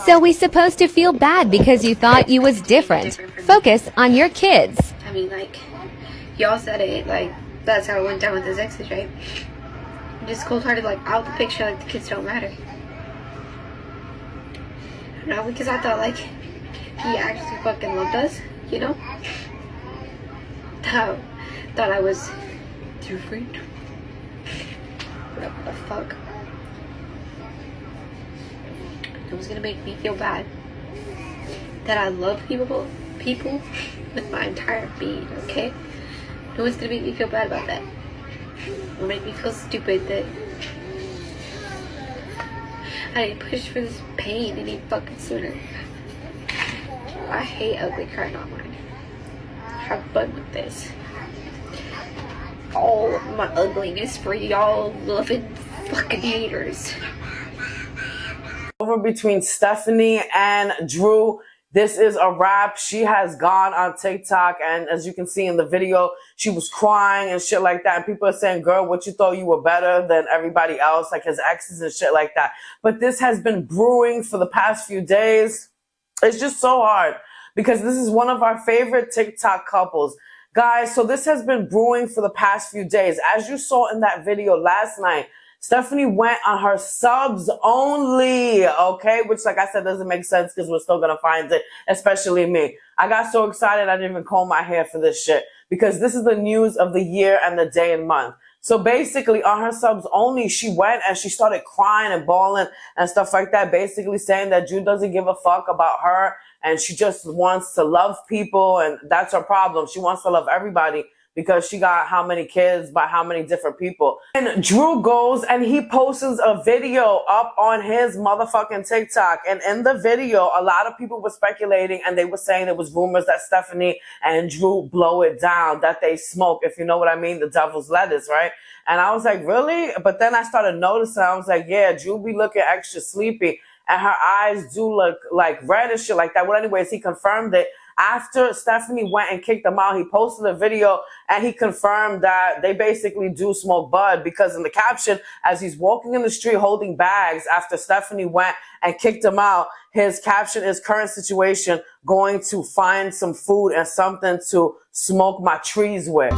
So we supposed to feel bad because you thought you was different. Focus on your kids. I mean, like, y'all said it, like, that's how it went down with his exes, right? Just cold-hearted, like, out the picture, like, the kids don't matter. No, because I thought, like, he actually fucking loved us, you know? Thought I was different. What the fuck? It was gonna make me feel bad that I love people with my entire being, okay? No one's gonna make me feel bad about that. It'll make me feel stupid that I didn't push for this pain any fucking sooner. I hate ugly crying online. Have fun with this. All of my ugliness for y'all loving fucking haters. Over between Stephanie and Drew, this is a wrap. She has gone on TikTok, and as you can see in the video, she was crying and shit like that. And people are saying, girl, what, you thought you were better than everybody else, like his exes and shit like that. But this has been brewing for the past few days. It's just so hard because this is one of our favorite TikTok couples. Guys, so this has been brewing for the past few days. As you saw in that video last night, Stephanie went on her subs only, okay? Which, like I said, doesn't make sense because we're still going to find it, especially me. I got so excited I didn't even comb my hair for this shit because this is the news of the year and the day and month. So basically, on her subs only, she went and she started crying and bawling and stuff like that, basically saying that Drew doesn't give a fuck about her and she just wants to love people, and that's her problem. She wants to love everybody because she got how many kids by how many different people. And Drew goes and he posts a video up on his motherfucking TikTok. And in the video, a lot of people were speculating and they were saying there was rumors that Stephanie and Drew blow it down, that they smoke, if you know what I mean, the devil's lettuce, right? And I was like, really? But then I started noticing, I was like, yeah, Drew be looking extra sleepy and her eyes do look like red and shit like that. Well, anyways, he confirmed it. After Stephanie went and kicked him out, he posted a video and he confirmed that they basically do smoke bud, because in the caption, as he's walking in the street holding bags after Stephanie went and kicked him out, his caption is, current situation, going to find some food and something to smoke my trees with.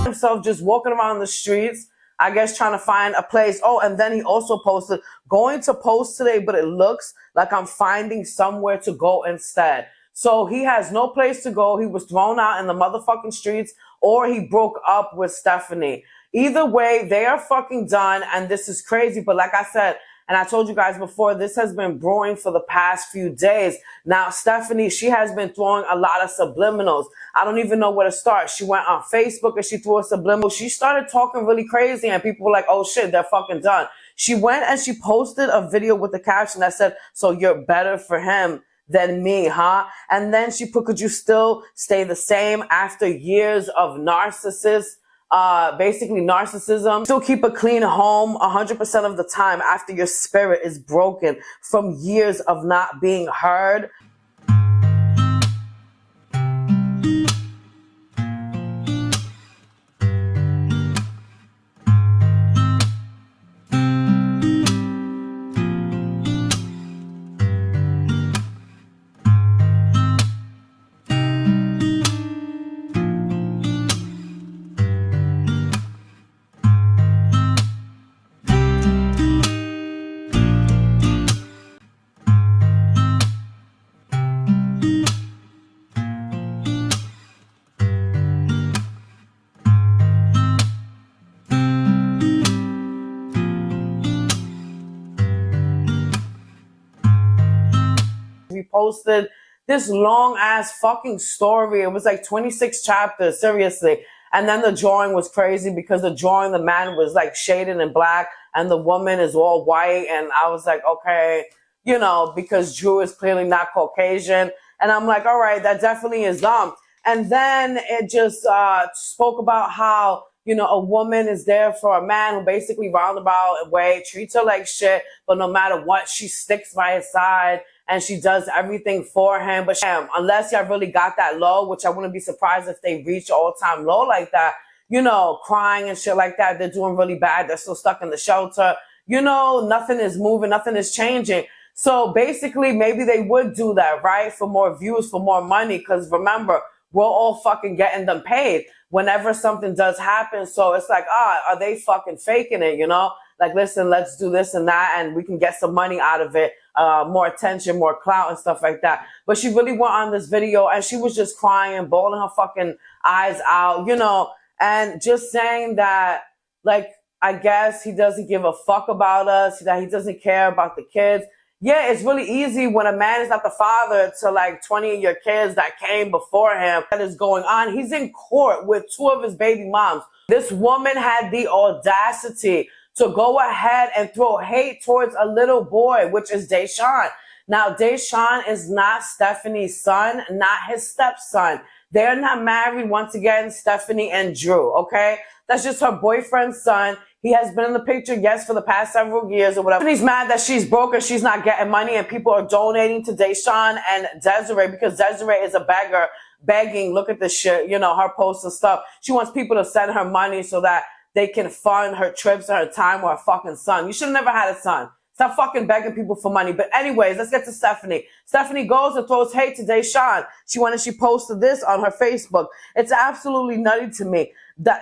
Himself just walking around the streets, I guess trying to find a place. Oh, and then he also posted, going to post today, but it looks like I'm finding somewhere to go instead. So he has no place to go. He was thrown out in the motherfucking streets, or he broke up with Stephanie. Either way, they are fucking done, and this is crazy. But like I said, and I told you guys before, this has been brewing for the past few days. Now, Stephanie, she has been throwing a lot of subliminals. I don't even know where to start. She went on Facebook and she threw a subliminal. She started talking really crazy and people were like, oh shit, they're fucking done. She went and she posted a video with the caption that said, so you're better for him than me, huh? And then she put, could you still stay the same after years of basically narcissism? Still keep a clean home 100% of the time after your spirit is broken from years of not being heard. We posted this long ass fucking story. It was like 26 chapters, seriously. And then the drawing was crazy because the drawing, the man was like shaded in black and the woman is all white. And I was like, okay, you know, because Drew is clearly not Caucasian. And I'm like, all right, that definitely is dumb. And then it just spoke about how, you know, a woman is there for a man who basically roundabout way treats her like shit, but no matter what, she sticks by his side and she does everything for him. But unless y'all really got that low, which I wouldn't be surprised if they reach all-time low like that, you know, crying and shit like that, they're doing really bad. They're still stuck in the shelter. you know, nothing is moving, nothing is changing. So basically, maybe they would do that, right? For more views, for more money. Because remember, we're all fucking getting them paid whenever something does happen. So it's like, are they fucking faking it, you know? Like, listen, let's do this and that, and we can get some money out of it, more attention, more clout and stuff like that. But she really went on this video and she was just crying, bawling her fucking eyes out, you know, and just saying that, like, I guess he doesn't give a fuck about us, that he doesn't care about the kids. Yeah, it's really easy when a man is not the father to like 20 of your kids that came before him. That is going on. He's in court with 2 of his baby moms. This woman had the audacity to go ahead and throw hate towards a little boy, which is Deshaun. Now, Deshaun is not Stephanie's son, not his stepson. They're not married, once again, Stephanie and Drew, okay? That's just her boyfriend's son. He has been in the picture, yes, for the past several years or whatever. And he's mad that she's broke and she's not getting money and people are donating to Deshaun and Desiree because Desiree is a beggar, begging, look at this shit, you know, her posts and stuff. She wants people to send her money so that they can fund her trips and her time with her fucking son. You should have never had a son. Stop fucking begging people for money. But anyways, let's get to Stephanie. Stephanie goes and throws hate to Deshaun. She posted this on her Facebook. It's absolutely nutty to me.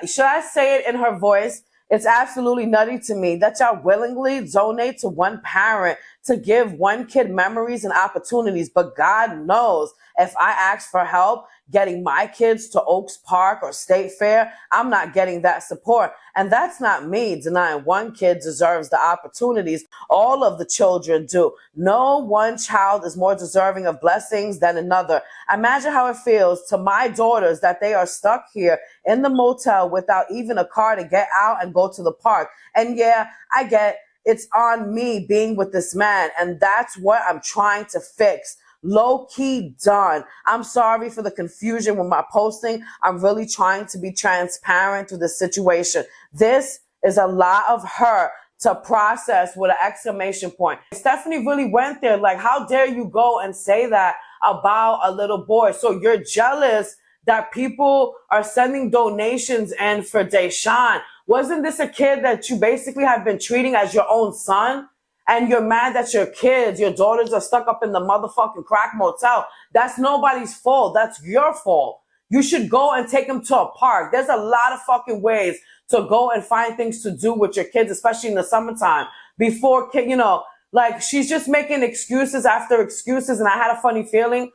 Should I say it in her voice? It's absolutely nutty to me that y'all willingly donate to one parent to give one kid memories and opportunities. But God knows if I ask for help getting my kids to Oaks Park or State Fair, I'm not getting that support. And that's not me denying one kid deserves the opportunities. All of the children do. No one child is more deserving of blessings than another. Imagine how it feels to my daughters that they are stuck here in the motel without even a car to get out and go to the park. And yeah, I get it's on me being with this man. And that's what I'm trying to fix. Low key done. I'm sorry for the confusion with my posting. I'm really trying to be transparent to the situation. This is a lot of her to process with an exclamation point. Stephanie really went there. Like, how dare you go and say that about a little boy? So you're jealous that people are sending donations in for Deshaun. Wasn't this a kid that you basically have been treating as your own son? And you're mad that your kids, your daughters are stuck up in the motherfucking crack motel. That's nobody's fault. That's your fault. You should go and take them to a park. There's a lot of fucking ways to go and find things to do with your kids, especially in the summertime. Before, you know, like she's just making excuses after excuses. And I had a funny feeling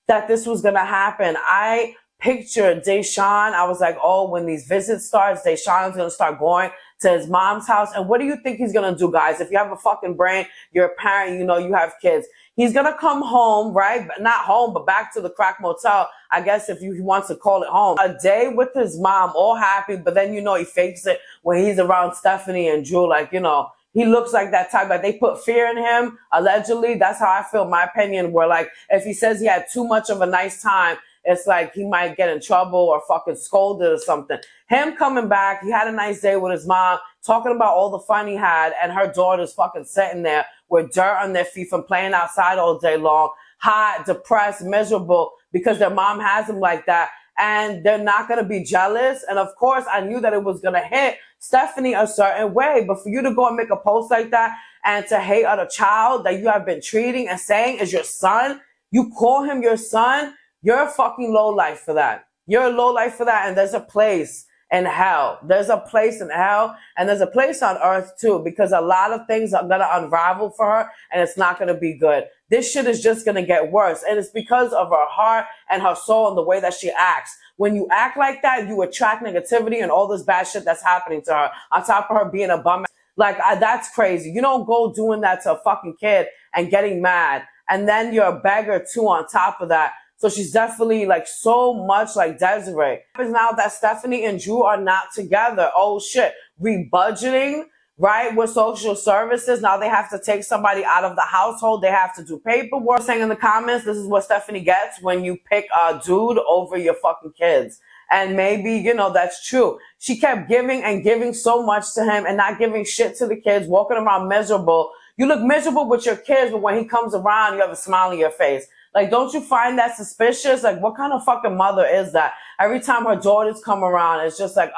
that this was going to happen. I pictured Deshaun. I was like, oh, when these visits starts, Deshaun's going to start going to his mom's house. And what do you think he's going to do, guys? If you have a fucking brain, you're a parent, you know, you have kids. He's going to come home, right? Not home, but back to the crack motel. I guess if he wants to call it home. A day with his mom, all happy. But then, you know, he fakes it when he's around Stephanie and Drew. Like, you know, he looks like that type. Like they put fear in him, allegedly. That's how I feel, my opinion. Where like, if he says he had too much of a nice time, it's like he might get in trouble or fucking scolded or something. Him coming back, he had a nice day with his mom, talking about all the fun he had, and her daughter's fucking sitting there with dirt on their feet from playing outside all day long, hot, depressed, miserable, because their mom has them like that. And they're not going to be jealous. And of course, I knew that it was going to hit Stephanie a certain way. But for you to go and make a post like that and to hate on a child that you have been treating and saying is your son, you call him your son, you're a fucking low life for that. You're a low life for that. And there's a place in hell. There's a place in hell and there's a place on earth too, because a lot of things are going to unravel for her and it's not going to be good. This shit is just going to get worse. And it's because of her heart and her soul and the way that she acts. When you act like that, you attract negativity and all this bad shit that's happening to her. On top of her being a bum. Like, that's crazy. You don't go doing that to a fucking kid and getting mad. And then you're a beggar too on top of that. So she's definitely like so much like Desiree. Now that Stephanie and Drew are not together. Oh shit. Rebudgeting, right? With social services. Now they have to take somebody out of the household. They have to do paperwork. Saying in the comments, this is what Stephanie gets when you pick a dude over your fucking kids. And maybe, you know, that's true. She kept giving and giving so much to him and not giving shit to the kids, walking around miserable. You look miserable with your kids, but when he comes around, you have a smile on your face. Like, don't you find that suspicious? Like, what kind of fucking mother is that? Every time her daughters come around, it's just like,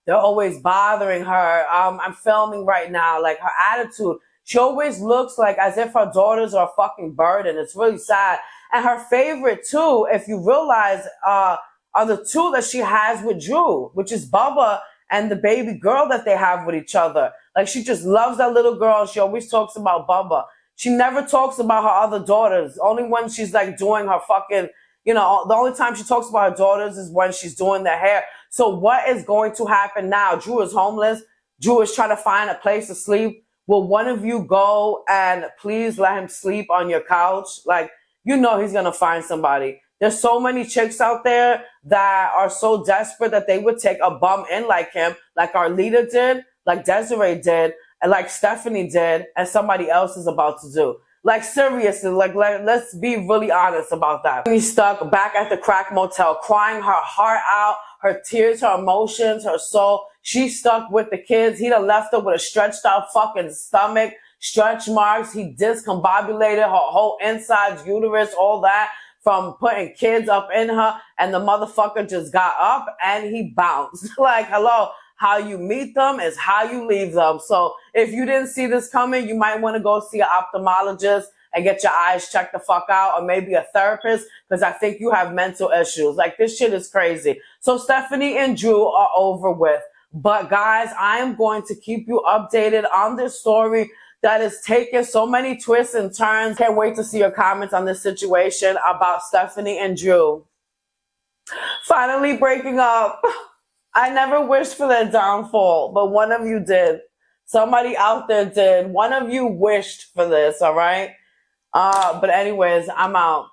They're always bothering her. I'm filming right now. Like, her attitude, she always looks like as if her daughters are a fucking burden. It's really sad. And her favorite too, if you realize, are the two that she has with Drew, which is Bubba and the baby girl that they have with each other. Like, she just loves that little girl. She always talks about Bubba. She never talks about her other daughters. Only when she's like doing her fucking, you know, the only time she talks about her daughters is when she's doing their hair. So what is going to happen now? Drew is homeless. Drew is trying to find a place to sleep. Will one of you go and please let him sleep on your couch? Like, you know he's going to find somebody. There's so many chicks out there that are so desperate that they would take a bum in like him, like our leader did, like Desiree did, and like Stephanie did, and somebody else is about to do. Like, seriously, like, let's be really honest about that. She's stuck back at the crack motel, crying her heart out, her tears, her emotions, her soul. She's stuck with the kids. He done left her with a stretched out fucking stomach, stretch marks. He discombobulated her whole insides, uterus, all that, from putting kids up in her, and the motherfucker just got up and he bounced. Like, hello, how you meet them is how you leave them. So if you didn't see this coming, you might want to go see an ophthalmologist and get your eyes checked the fuck out, or maybe a therapist, because I think you have mental issues. Like, this shit is crazy. So Stephanie and Drew are over with. But guys, I am going to keep you updated on this story that is taking so many twists and turns. Can't wait to see your comments on this situation about Stephanie and Drew finally breaking up. I never wished for their downfall, but one of you did. Somebody out there did. One of you wished for this, all right? But anyways, I'm out.